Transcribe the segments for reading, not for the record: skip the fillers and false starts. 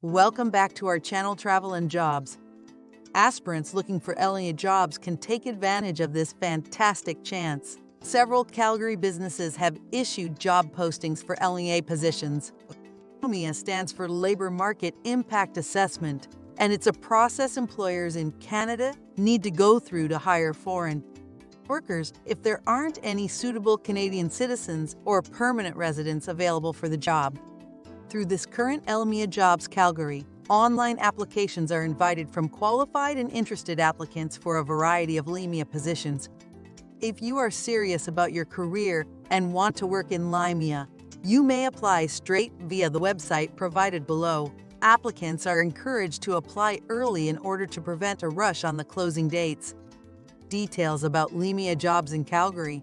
Welcome back to our channel Travel and Jobs. Aspirants looking for LMIA jobs can take advantage of this fantastic chance. Several Calgary businesses have issued job postings for LMIA positions. LMIA stands for Labor Market Impact Assessment, and it's a process employers in Canada need to go through to hire foreign workers if there aren't any suitable Canadian citizens or permanent residents available for the job. Through this current LMIA Jobs Calgary, online applications are invited from qualified and interested applicants for a variety of LMIA positions. If you are serious about your career and want to work in LMIA, you may apply straight via the website provided below. Applicants are encouraged to apply early in order to prevent a rush on the closing dates. Details about LMIA jobs in Calgary.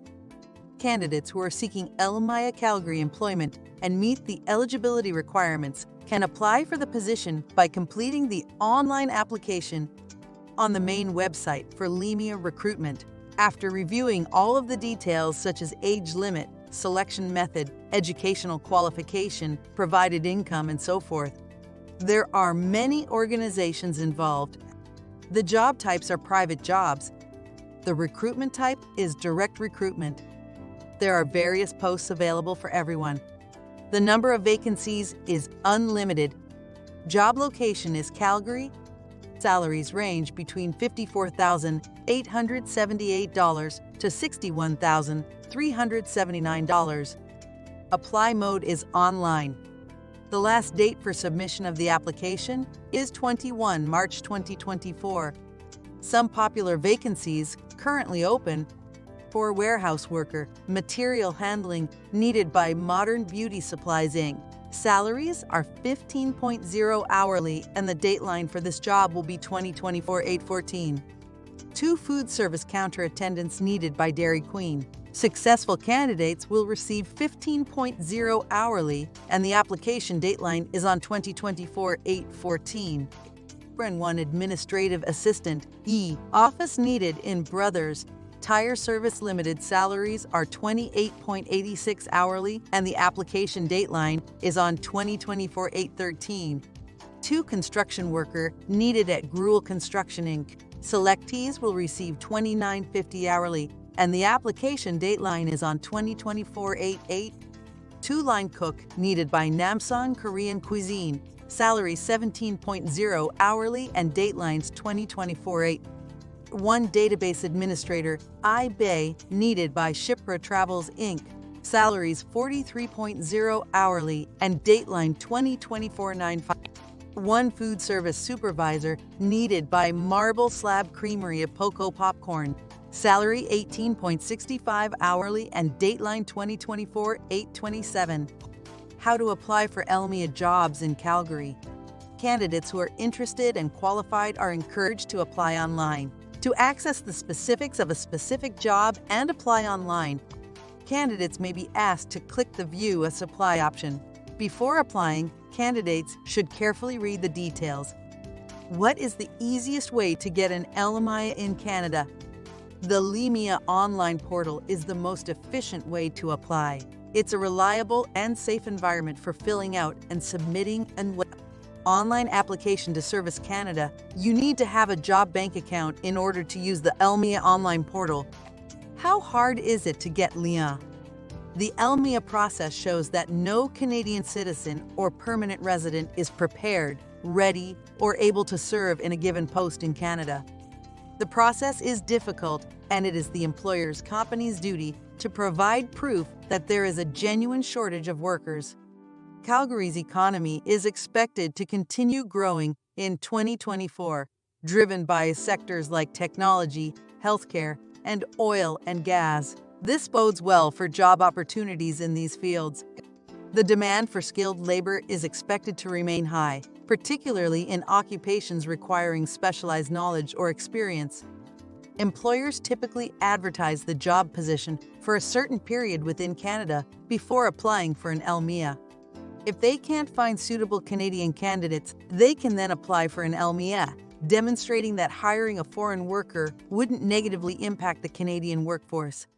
Candidates who are seeking LMIA Calgary employment and meet the eligibility requirements can apply for the position by completing the online application on the main website for LMIA recruitment. After reviewing all of the details such as age limit, selection method, educational qualification, provided income, and so forth, there are many organizations involved. The job types are private jobs. The recruitment type is direct recruitment. There are various posts available for everyone. The number of vacancies is unlimited. Job location is Calgary. Salaries range between $54,878 to $61,379. Apply mode is online. The last date for submission of the application is 21 March 2024. Some popular vacancies currently open: for warehouse worker, material handling, needed by Modern Beauty Supplies Inc. Salaries are $15.0 hourly, and the dateline for this job will be 2024-8/14. 2 food service counter attendants needed by Dairy Queen. Successful candidates will receive $15.0 hourly, and the application dateline is on 2024-8/14. And 1 administrative assistant, office needed in Brothers Tire Service Limited. Salaries are $28.86 hourly, and the application dateline is on 2024-8/13. 2 construction worker needed at Gruel Construction Inc. Selectees will receive $29.50 hourly, and the application dateline is on 2024-8/8. 2 line cook needed by Namsong Korean Cuisine. Salary $17.0 hourly, and datelines 2024-8. 1 database administrator, eBay, needed by Shipra Travels Inc. Salaries $43.0 hourly, and dateline 2024-9/5. 1 food service supervisor needed by Marble Slab Creamery of Poco Popcorn. Salary $18.65 hourly, and dateline 2024-8/27. How to apply for LMIA jobs in Calgary. Candidates who are interested and qualified are encouraged to apply online. To access the specifics of a specific job and apply online, candidates may be asked to click the View a Supply option. Before applying, candidates should carefully read the details. What is the easiest way to get an LMIA in Canada? The LMIA online portal is the most efficient way to apply. It's a reliable and safe environment for filling out and submitting an online application to Service Canada. You need to have a job bank account in order to use the LMIA online portal. How hard is it to get LMIA? The LMIA process shows that no Canadian citizen or permanent resident is prepared, ready, or able to serve in a given post in Canada. The process is difficult, and it is the employer's company's duty to provide proof that there is a genuine shortage of workers. Calgary's economy is expected to continue growing in 2024, driven by sectors like technology, healthcare, and oil and gas. This bodes well for job opportunities in these fields. The demand for skilled labor is expected to remain high, particularly in occupations requiring specialized knowledge or experience. Employers typically advertise the job position for a certain period within Canada before applying for an LMIA. If they can't find suitable Canadian candidates, they can then apply for an LMIA, demonstrating that hiring a foreign worker wouldn't negatively impact the Canadian workforce.